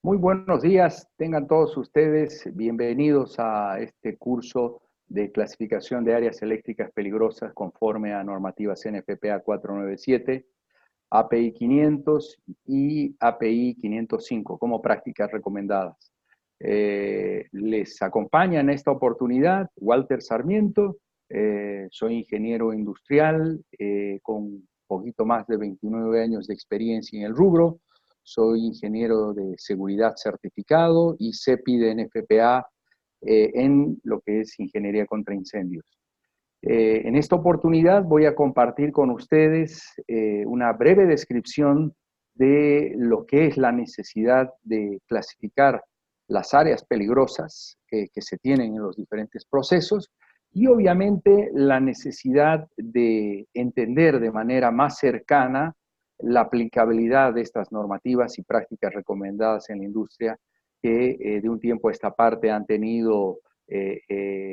Muy buenos días, tengan todos ustedes bienvenidos a este curso de clasificación de áreas eléctricas peligrosas conforme a normativas NFPA 497, API 500 y API 505 como prácticas recomendadas. Les acompaña en esta oportunidad Walter Sarmiento, soy ingeniero industrial con un poquito más de 29 años de experiencia en el rubro. Soy ingeniero de seguridad certificado y CEPI de NFPA en lo que es ingeniería contra incendios. En esta oportunidad voy a compartir con ustedes una breve descripción de lo que es la necesidad de clasificar las áreas peligrosas que se tienen en los diferentes procesos y obviamente la necesidad de entender de manera más cercana la aplicabilidad de estas normativas y prácticas recomendadas en la industria que de un tiempo a esta parte han tenido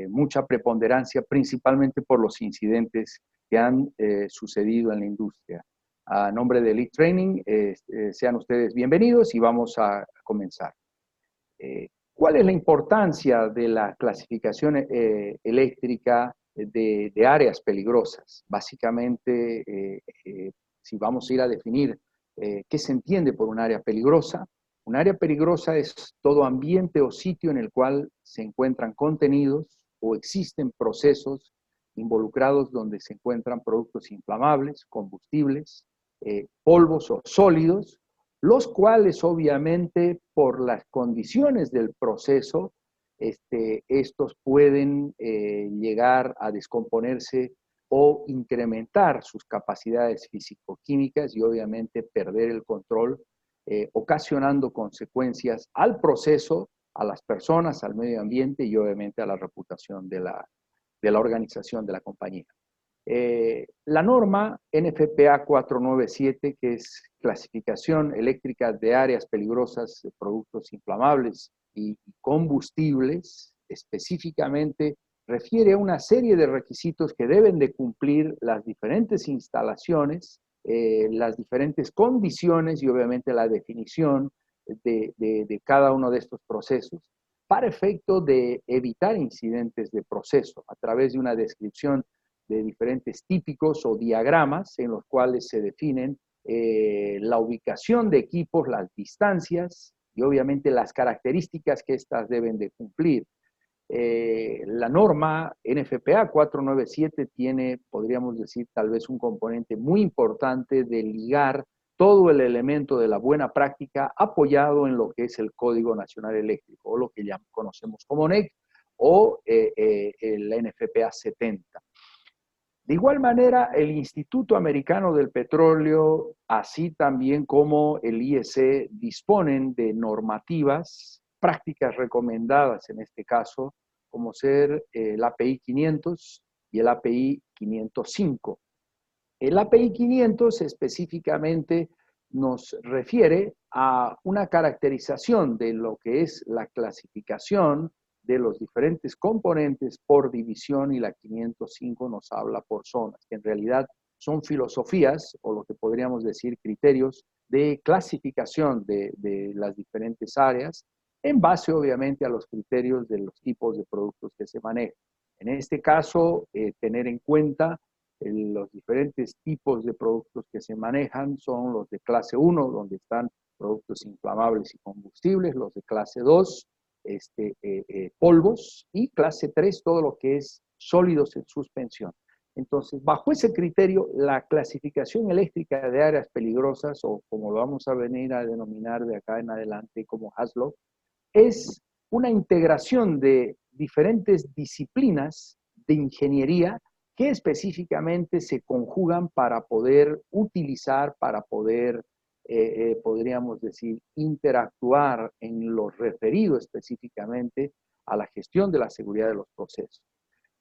mucha preponderancia, principalmente por los incidentes que han sucedido en la industria. A nombre de Elite Training, sean ustedes bienvenidos y vamos a comenzar. ¿Cuál es la importancia de la clasificación eléctrica de áreas peligrosas? Básicamente, si vamos a ir a definir qué se entiende por un área peligrosa, un área peligrosa es todo ambiente o sitio en el cual se encuentran contenidos o existen procesos involucrados donde se encuentran productos inflamables, combustibles, polvos o sólidos, los cuales obviamente por las condiciones del proceso, estos pueden llegar a descomponerse o incrementar sus capacidades físico-químicas y obviamente perder el control, ocasionando consecuencias al proceso, a las personas, al medio ambiente y obviamente a la reputación de la organización, de la compañía. La norma NFPA 497, que es clasificación eléctrica de áreas peligrosas de productos inflamables y combustibles, específicamente refiere a una serie de requisitos que deben de cumplir las diferentes instalaciones, las diferentes condiciones y obviamente la definición de cada uno de estos procesos para efecto de evitar incidentes de proceso a través de una descripción de diferentes típicos o diagramas en los cuales se definen la ubicación de equipos, las distancias y obviamente las características que éstas deben de cumplir. La norma NFPA 497 tiene, podríamos decir, tal vez un componente muy importante de ligar todo el elemento de la buena práctica apoyado en lo que es el Código Nacional Eléctrico, o lo que ya conocemos como NEC, o la NFPA 70. De igual manera, el Instituto Americano del Petróleo, así también como el IEC, disponen de normativas, prácticas recomendadas en este caso, como ser el API 500 y el API 505. El API 500 específicamente nos refiere a una caracterización de lo que es la clasificación de los diferentes componentes por división y la 505 nos habla por zonas, que en realidad son filosofías o lo que podríamos decir criterios de clasificación de las diferentes áreas en base obviamente a los criterios de los tipos de productos que se manejan. En este caso, tener en cuenta los diferentes tipos de productos que se manejan son los de clase 1, donde están productos inflamables y combustibles, los de clase 2, polvos, y clase 3, todo lo que es sólidos en suspensión. Entonces, bajo ese criterio, la clasificación eléctrica de áreas peligrosas, o como lo vamos a venir a denominar de acá en adelante como HAZLOC, es una integración de diferentes disciplinas de ingeniería que específicamente se conjugan para poder utilizar, para poder, podríamos decir, interactuar en lo referido específicamente a la gestión de la seguridad de los procesos.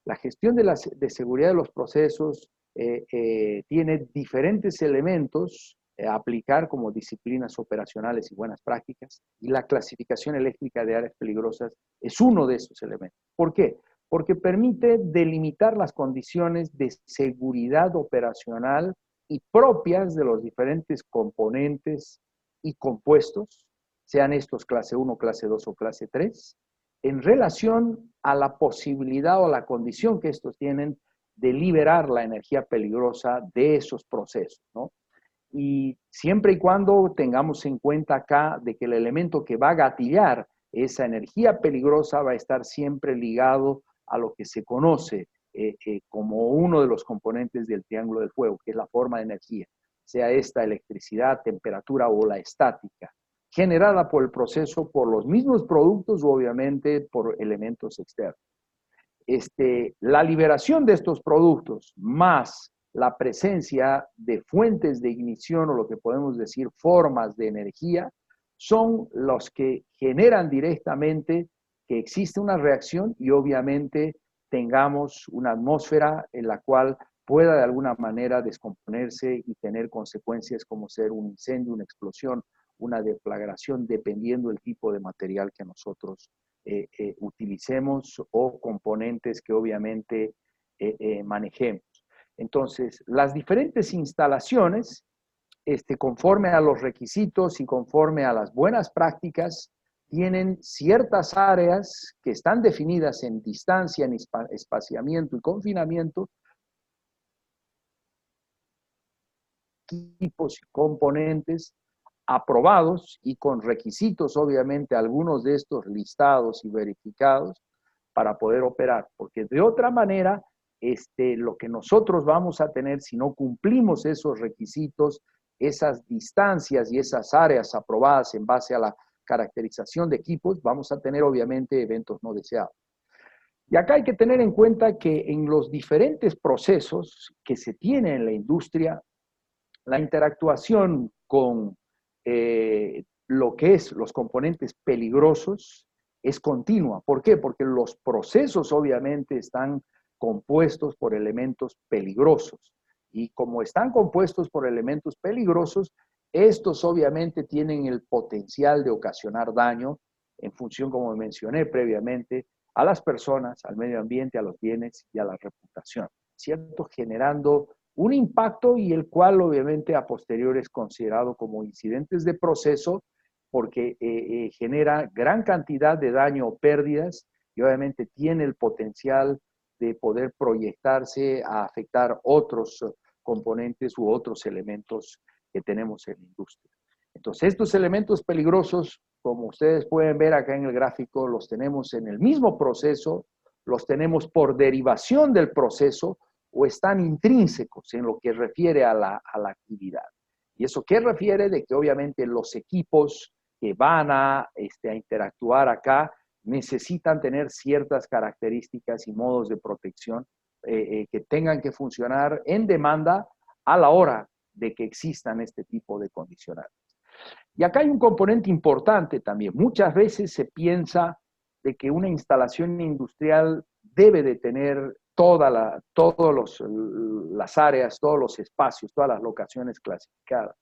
La gestión de seguridad de los procesos tiene diferentes elementos a aplicar como disciplinas operacionales y buenas prácticas, y la clasificación eléctrica de áreas peligrosas es uno de esos elementos. ¿Por qué? Porque permite delimitar las condiciones de seguridad operacional y propias de los diferentes componentes y compuestos, sean estos clase 1, clase 2 o clase 3, en relación a la posibilidad o la condición que estos tienen de liberar la energía peligrosa de esos procesos, ¿no? Y siempre y cuando tengamos en cuenta acá de que el elemento que va a gatillar esa energía peligrosa va a estar siempre ligado a lo que se conoce como uno de los componentes del triángulo del fuego, que es la forma de energía, sea esta electricidad, temperatura o la estática, generada por el proceso, por los mismos productos o obviamente por elementos externos. La liberación de estos productos más la presencia de fuentes de ignición o lo que podemos decir formas de energía son los que generan directamente que existe una reacción y obviamente tengamos una atmósfera en la cual pueda de alguna manera descomponerse y tener consecuencias como ser un incendio, una explosión, una deflagración, dependiendo del tipo de material que nosotros utilicemos o componentes que obviamente manejemos. Entonces, las diferentes instalaciones, conforme a los requisitos y conforme a las buenas prácticas, tienen ciertas áreas que están definidas en distancia, en espaciamiento y confinamiento, equipos y componentes aprobados y con requisitos, obviamente, algunos de estos listados y verificados para poder operar, porque de otra manera, lo que nosotros vamos a tener si no cumplimos esos requisitos, esas distancias y esas áreas aprobadas en base a la caracterización de equipos, vamos a tener obviamente eventos no deseados. Y acá hay que tener en cuenta que en los diferentes procesos que se tiene en la industria, la interactuación con lo que es los componentes peligrosos es continua. ¿Por qué? Porque los procesos obviamente están compuestos por elementos peligrosos. Y como están compuestos por elementos peligrosos, estos obviamente tienen el potencial de ocasionar daño en función, como mencioné previamente, a las personas, al medio ambiente, a los bienes y a la reputación, ¿cierto? Generando un impacto y el cual obviamente a posteriori es considerado como incidentes de proceso porque genera gran cantidad de daño o pérdidas y obviamente tiene el potencial de poder proyectarse a afectar otros componentes u otros elementos que tenemos en la industria. Entonces, estos elementos peligrosos, como ustedes pueden ver acá en el gráfico, los tenemos en el mismo proceso, los tenemos por derivación del proceso, o están intrínsecos en lo que refiere a la actividad. ¿Y eso qué refiere? De que obviamente los equipos que van a interactuar acá necesitan tener ciertas características y modos de protección que tengan que funcionar en demanda a la hora de que existan este tipo de condicionantes. Y acá hay un componente importante también. Muchas veces se piensa de que una instalación industrial debe de tener todas las áreas, todos los espacios, todas las locaciones clasificadas.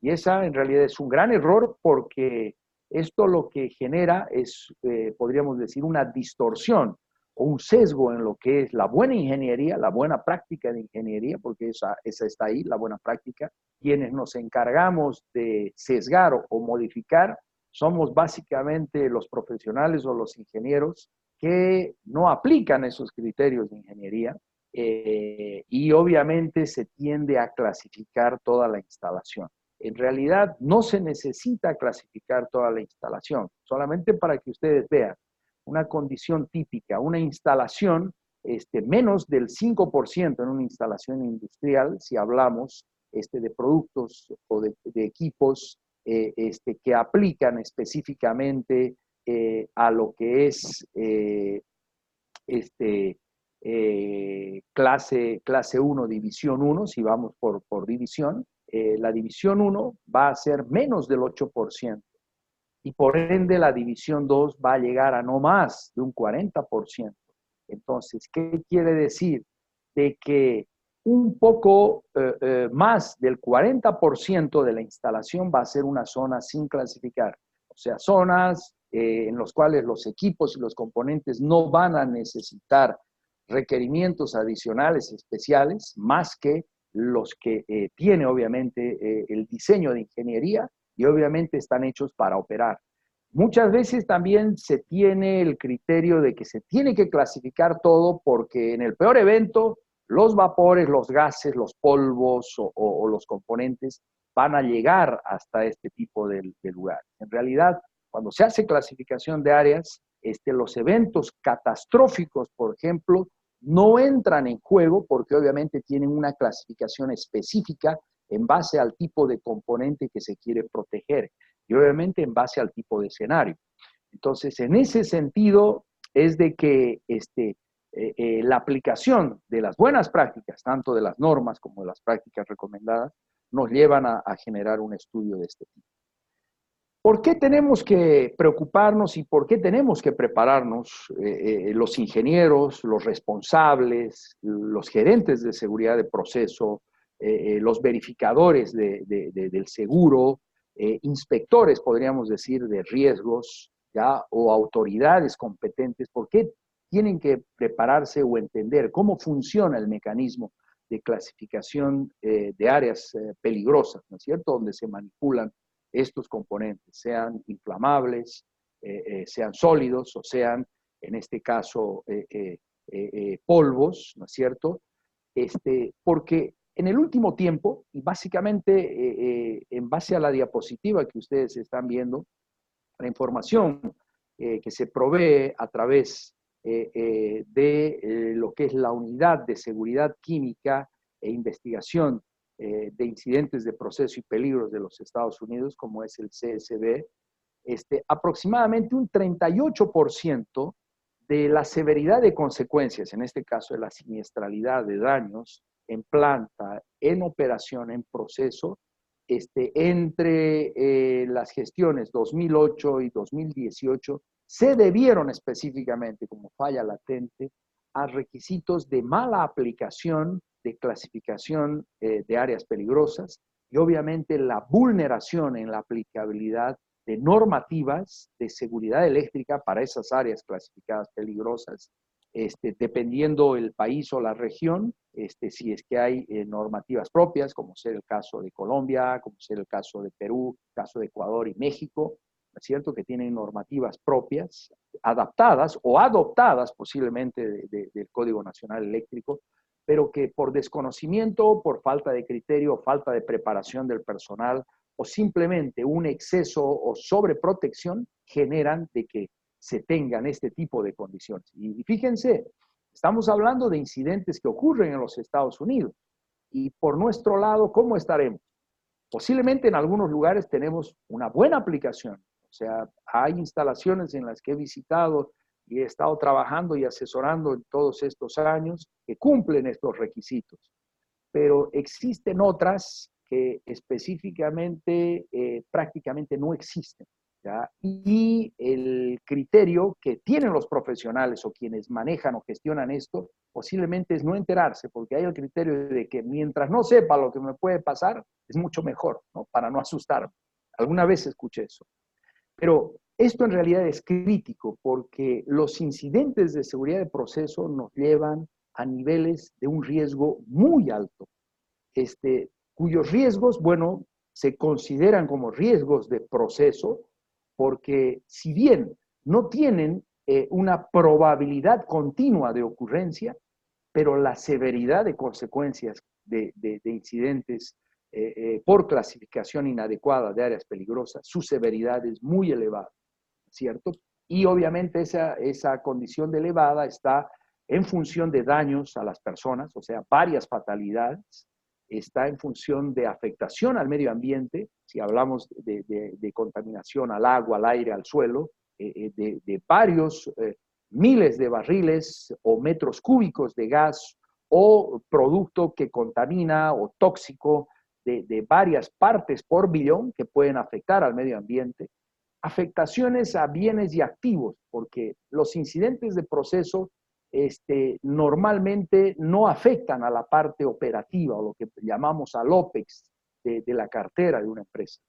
Y esa en realidad es un gran error porque esto lo que genera es, podríamos decir, una distorsión o un sesgo en lo que es la buena ingeniería, la buena práctica de ingeniería, porque esa está ahí, la buena práctica. Quienes nos encargamos de sesgar o modificar somos básicamente los profesionales o los ingenieros que no aplican esos criterios de ingeniería y obviamente se tiende a clasificar toda la instalación. En realidad no se necesita clasificar toda la instalación, solamente para que ustedes vean una condición típica, una instalación, menos del 5% en una instalación industrial, si hablamos de productos o de equipos que aplican específicamente a lo que es clase 1, división 1, si vamos por división, la división 1 va a ser menos del 8%. Y por ende la división 2 va a llegar a no más de un 40%. Entonces, ¿qué quiere decir? De que un poco más del 40% de la instalación va a ser una zona sin clasificar. O sea, zonas en las cuales los equipos y los componentes no van a necesitar requerimientos adicionales especiales, más que los que tiene obviamente el diseño de ingeniería y obviamente están hechos para operar. Muchas veces también se tiene el criterio de que se tiene que clasificar todo porque en el peor evento los vapores, los gases, los polvos o los componentes van a llegar hasta este tipo de lugares. En realidad, cuando se hace clasificación de áreas, los eventos catastróficos, por ejemplo, no entran en juego porque obviamente tienen una clasificación específica en base al tipo de componente que se quiere proteger y obviamente en base al tipo de escenario. Entonces, en ese sentido, es de que la aplicación de las buenas prácticas, tanto de las normas como de las prácticas recomendadas, nos llevan a generar un estudio de este tipo. ¿Por qué tenemos que preocuparnos y por qué tenemos que prepararnos los ingenieros, los responsables, los gerentes de seguridad de proceso, los verificadores del seguro, inspectores, podríamos decir, de riesgos, ¿ya? O autoridades competentes? ¿Por qué tienen que prepararse o entender cómo funciona el mecanismo de clasificación de áreas peligrosas, ¿no es cierto?, donde se manipulan estos componentes, sean inflamables, sean sólidos o sean, en este caso, polvos, ¿no es cierto? Porque en el último tiempo, y básicamente en base a la diapositiva que ustedes están viendo, la información que se provee a través de lo que es la Unidad de Seguridad Química e Investigación de Incidentes de Proceso y Peligros de los Estados Unidos, como es el CSB, aproximadamente un 38% de la severidad de consecuencias, en este caso de la siniestralidad de daños en planta, en operación, en proceso, entre las gestiones 2008 y 2018 se debieron específicamente, como falla latente, a requisitos de mala aplicación de clasificación de áreas peligrosas y obviamente la vulneración en la aplicabilidad de normativas de seguridad eléctrica para esas áreas clasificadas peligrosas, dependiendo el país o la región, si es que hay normativas propias, como ser el caso de Colombia, como ser el caso de Perú, caso de Ecuador y México, ¿no es cierto?, que tienen normativas propias, adaptadas o adoptadas posiblemente del Código Nacional Eléctrico, pero que por desconocimiento, por falta de criterio, falta de preparación del personal o simplemente un exceso o sobreprotección generan de que se tengan este tipo de condiciones. Y fíjense, estamos hablando de incidentes que ocurren en los Estados Unidos y por nuestro lado, ¿cómo estaremos? Posiblemente en algunos lugares tenemos una buena aplicación, o sea, hay instalaciones en las que he visitado y he estado trabajando y asesorando en todos estos años que cumplen estos requisitos, pero existen otras que específicamente prácticamente no existen, ¿ya? Y el criterio que tienen los profesionales o quienes manejan o gestionan esto posiblemente es no enterarse, porque hay el criterio de que mientras no sepa lo que me puede pasar, es mucho mejor, ¿no?, para no asustarme. Alguna vez escuché eso. Pero esto en realidad es crítico porque los incidentes de seguridad de proceso nos llevan a niveles de un riesgo muy alto, cuyos riesgos, bueno, se consideran como riesgos de proceso porque si bien no tienen una probabilidad continua de ocurrencia, pero la severidad de consecuencias de incidentes por clasificación inadecuada de áreas peligrosas, su severidad es muy elevada, ¿cierto? Y obviamente esa condición de elevada está en función de daños a las personas, o sea, varias fatalidades, está en función de afectación al medio ambiente, si hablamos de contaminación al agua, al aire, al suelo, de varios miles de barriles o metros cúbicos de gas o producto que contamina o tóxico de varias partes por billón que pueden afectar al medio ambiente, afectaciones a bienes y activos, porque los incidentes de proceso normalmente no afectan a la parte operativa o lo que llamamos al OPEX de la cartera de una empresa.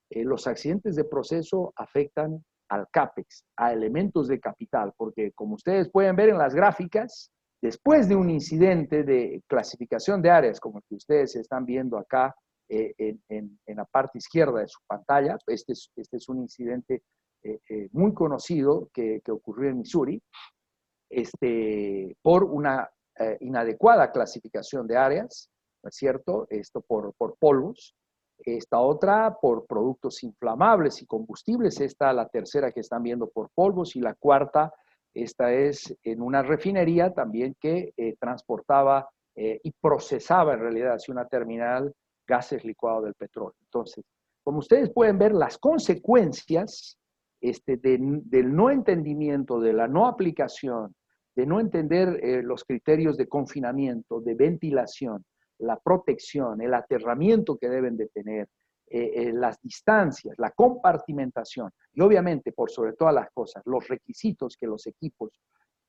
Los accidentes de proceso afectan al CAPEX, a elementos de capital, porque como ustedes pueden ver en las gráficas, después de un incidente de clasificación de áreas, como el que ustedes están viendo acá en la parte izquierda de su pantalla, este es un incidente muy conocido que ocurrió en Missouri, por una inadecuada clasificación de áreas, ¿no es cierto? Esto por polvos. Esta otra por productos inflamables y combustibles. Esta, la tercera que están viendo, por polvos. Y la cuarta, esta es en una refinería también que transportaba y procesaba en realidad hacia una terminal gases licuados del petróleo. Entonces, como ustedes pueden ver, las consecuencias del no entendimiento, de la no aplicación, de no entender los criterios de confinamiento, de ventilación, la protección, el aterramiento que deben de tener, las distancias, la compartimentación y obviamente, por sobre todas las cosas, los requisitos que los equipos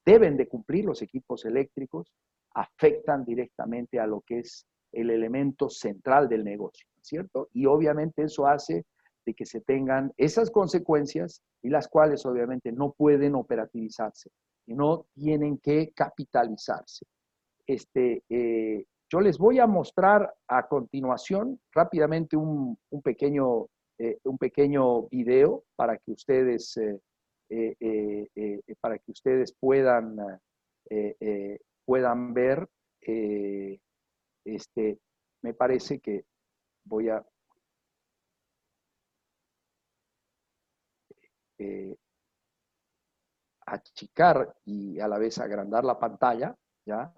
deben de cumplir, los equipos eléctricos, afectan directamente a lo que es el elemento central del negocio, ¿cierto? Y obviamente eso hace de que se tengan esas consecuencias y las cuales obviamente no pueden operativizarse y no tienen que capitalizarse. Yo les voy a mostrar a continuación rápidamente un pequeño video para que ustedes puedan ver. Me parece que voy a achicar y a la vez agrandar la pantalla, ¿ya?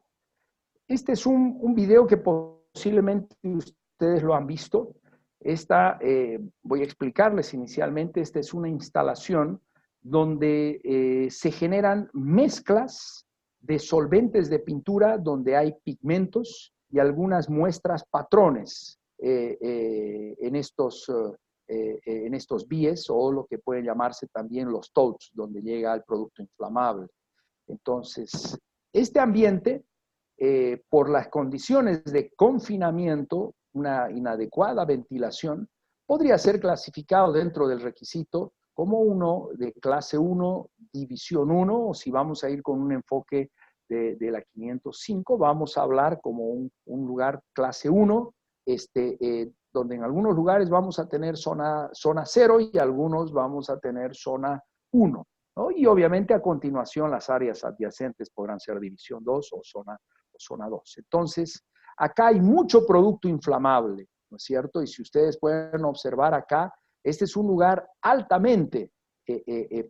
Este es un video que posiblemente ustedes lo han visto. Voy a explicarles inicialmente, esta es una instalación donde se generan mezclas de solventes de pintura donde hay pigmentos y algunas muestras patrones en estos bies o lo que pueden llamarse también los totes, donde llega el producto inflamable. Entonces, este ambiente, por las condiciones de confinamiento, una inadecuada ventilación, podría ser clasificado dentro del requisito como uno de clase 1, división 1, o si vamos a ir con un enfoque de la 505, vamos a hablar como un lugar clase 1, donde en algunos lugares vamos a tener zona 0 y algunos vamos a tener zona 1, ¿no? Y obviamente a continuación las áreas adyacentes podrán ser división 2 o zona 2. Entonces, acá hay mucho producto inflamable, ¿no es cierto? Y si ustedes pueden observar acá, este es un lugar altamente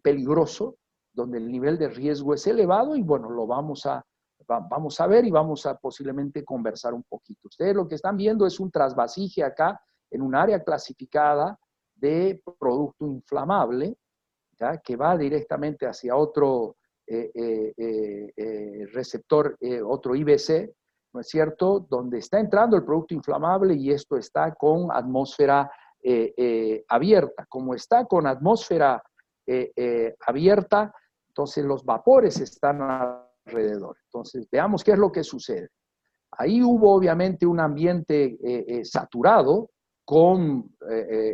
peligroso, donde el nivel de riesgo es elevado y bueno, lo vamos a ver y vamos a posiblemente conversar un poquito. Ustedes lo que están viendo es un trasvasije acá en un área clasificada de producto inflamable, ¿ya? Que va directamente hacia otro receptor, otro IBC, ¿no es cierto? Donde está entrando el producto inflamable y esto está con atmósfera abierta. Como está con atmósfera abierta, entonces los vapores están alrededor. Entonces, veamos qué es lo que sucede. Ahí hubo obviamente un ambiente saturado con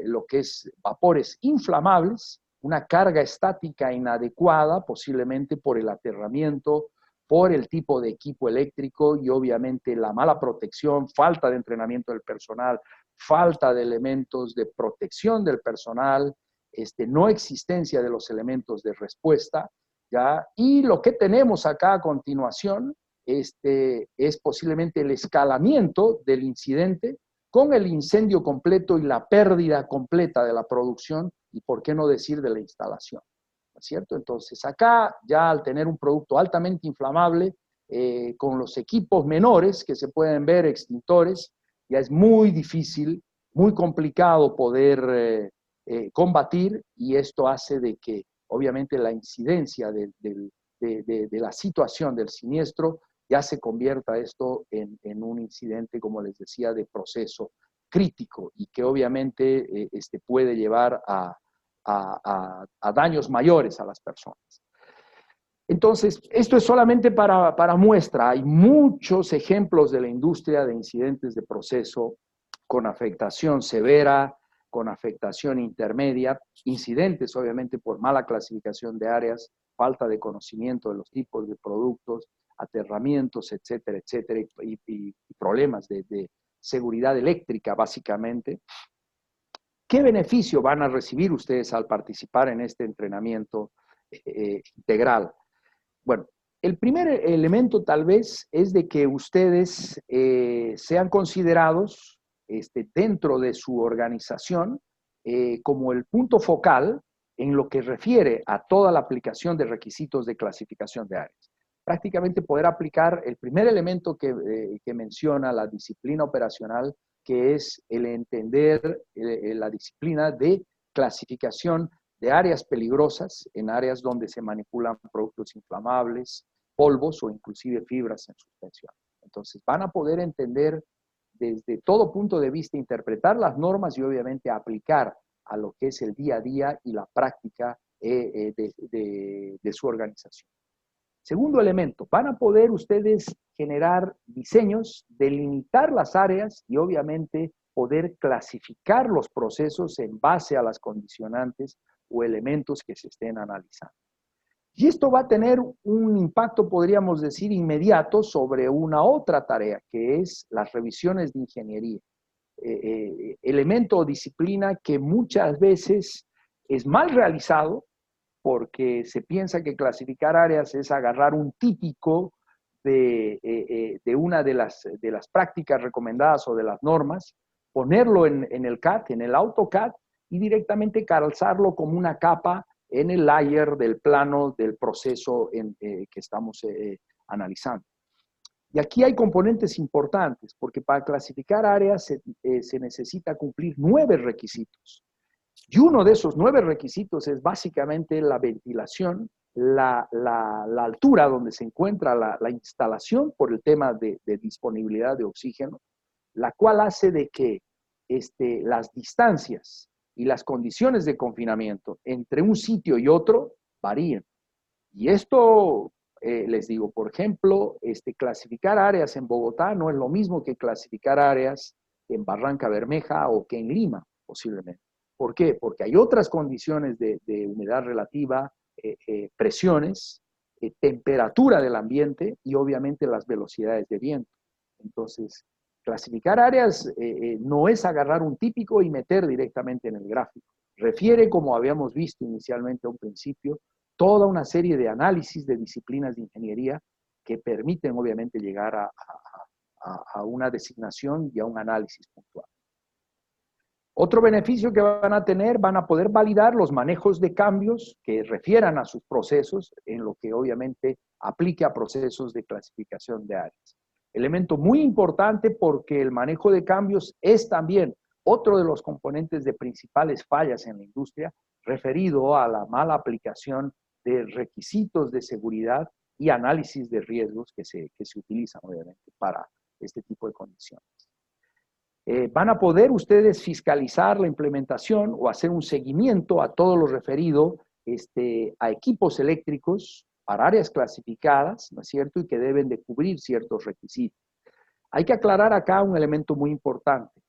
lo que es vapores inflamables, una carga estática inadecuada, posiblemente por el aterramiento, por el tipo de equipo eléctrico y obviamente la mala protección, falta de entrenamiento del personal, falta de elementos de protección del personal, no existencia de los elementos de respuesta, ¿ya? Y lo que tenemos acá a continuación es posiblemente el escalamiento del incidente con el incendio completo y la pérdida completa de la producción y, por qué no decir, de la instalación, ¿no es cierto? Entonces, acá ya al tener un producto altamente inflamable, con los equipos menores que se pueden ver, extintores, ya es muy difícil, muy complicado poder combatir y esto hace de que, obviamente, la incidencia de la situación del siniestro ya se convierta esto en un incidente, como les decía, de proceso crítico y que obviamente puede llevar a daños mayores a las personas. Entonces, esto es solamente para muestra. Hay muchos ejemplos de la industria de incidentes de proceso con afectación severa, con afectación intermedia, incidentes obviamente por mala clasificación de áreas, falta de conocimiento de los tipos de productos, aterramientos, etcétera, etcétera, y problemas de seguridad eléctrica, básicamente. ¿Qué beneficio van a recibir ustedes al participar en este entrenamiento integral? Bueno, el primer elemento tal vez es de que ustedes sean considerados dentro de su organización como el punto focal en lo que refiere a toda la aplicación de requisitos de clasificación de áreas. Prácticamente poder aplicar el primer elemento que menciona la disciplina operacional, que es el entender la disciplina de clasificación de áreas peligrosas, en áreas donde se manipulan productos inflamables, polvos o inclusive fibras en suspensión. Entonces van a poder entender desde todo punto de vista, interpretar las normas y obviamente aplicar a lo que es el día a día y la práctica de su organización. Segundo elemento, van a poder ustedes generar diseños, delimitar las áreas y obviamente poder clasificar los procesos en base a las condicionantes o elementos que se estén analizando. Y esto va a tener un impacto, podríamos decir, inmediato sobre una otra tarea, que es las revisiones de ingeniería. Elemento o disciplina que muchas veces es mal realizado porque se piensa que clasificar áreas es agarrar un típico de una de las prácticas recomendadas o de las normas, ponerlo en el CAD, en el AutoCAD, y directamente calzarlo como una capa en el layer del plano del proceso que estamos analizando. Y aquí hay componentes importantes, porque para clasificar áreas se necesita cumplir 9 requisitos. Y uno de esos 9 requisitos es básicamente la ventilación, la altura donde se encuentra la instalación por el tema de disponibilidad de oxígeno, la cual hace de que las distancias y las condiciones de confinamiento entre un sitio y otro varíen. Y esto, les digo, por ejemplo, clasificar áreas en Bogotá no es lo mismo que clasificar áreas en Barranca Bermeja o que en Lima, posiblemente. ¿Por qué? Porque hay otras condiciones de humedad relativa, presiones, temperatura del ambiente y obviamente las velocidades de viento. Entonces, clasificar áreas no es agarrar un típico y meter directamente en el gráfico. Refiere, como habíamos visto inicialmente a un principio, toda una serie de análisis de disciplinas de ingeniería que permiten obviamente llegar a una designación y a un análisis puntual. Otro beneficio que van a tener, van a poder validar los manejos de cambios que refieran a sus procesos, en lo que obviamente aplique a procesos de clasificación de áreas. Elemento muy importante porque el manejo de cambios es también otro de los componentes de principales fallas en la industria, referido a la mala aplicación de requisitos de seguridad y análisis de riesgos que se utilizan obviamente para este tipo de condiciones. Van a poder ustedes fiscalizar la implementación o hacer un seguimiento a todo lo referido a equipos eléctricos para áreas clasificadas, ¿no es cierto? Y que deben de cubrir ciertos requisitos. Hay que aclarar acá un elemento muy importante.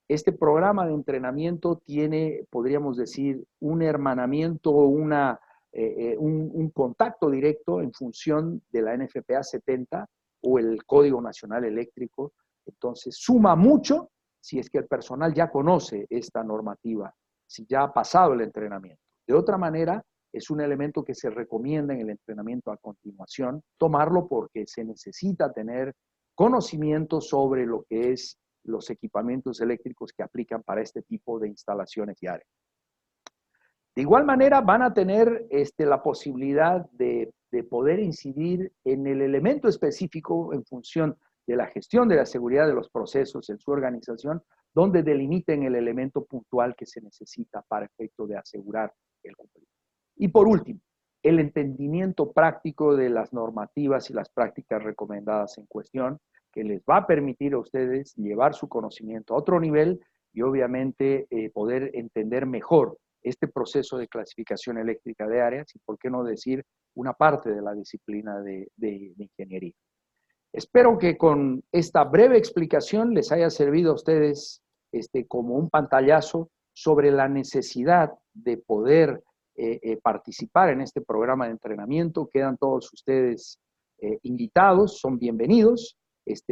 Este programa de entrenamiento tiene, podríamos decir, un hermanamiento o un contacto directo en función de la NFPA 70 o el Código Nacional Eléctrico. Entonces, suma mucho si es que el personal ya conoce esta normativa, si ya ha pasado el entrenamiento. De otra manera, es un elemento que se recomienda en el entrenamiento a continuación, tomarlo porque se necesita tener conocimiento sobre lo que es los equipamientos eléctricos que aplican para este tipo de instalaciones y áreas. De igual manera, van a tener la posibilidad de poder incidir en el elemento específico en función de la gestión de la seguridad de los procesos en su organización, donde delimiten el elemento puntual que se necesita para efecto de asegurar el cumplimiento. Y por último, el entendimiento práctico de las normativas y las prácticas recomendadas en cuestión, que les va a permitir a ustedes llevar su conocimiento a otro nivel y obviamente poder entender mejor este proceso de clasificación eléctrica de áreas y, por qué no decir, una parte de la disciplina de ingeniería. Espero que con esta breve explicación les haya servido a ustedes como un pantallazo sobre la necesidad de poder participar en este programa de entrenamiento. Quedan todos ustedes invitados, son bienvenidos.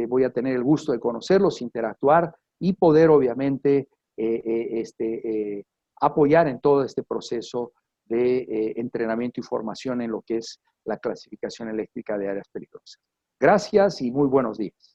Voy a tener el gusto de conocerlos, interactuar y poder obviamente apoyar en todo este proceso de entrenamiento y formación en lo que es la clasificación eléctrica de áreas peligrosas. Gracias y muy buenos días.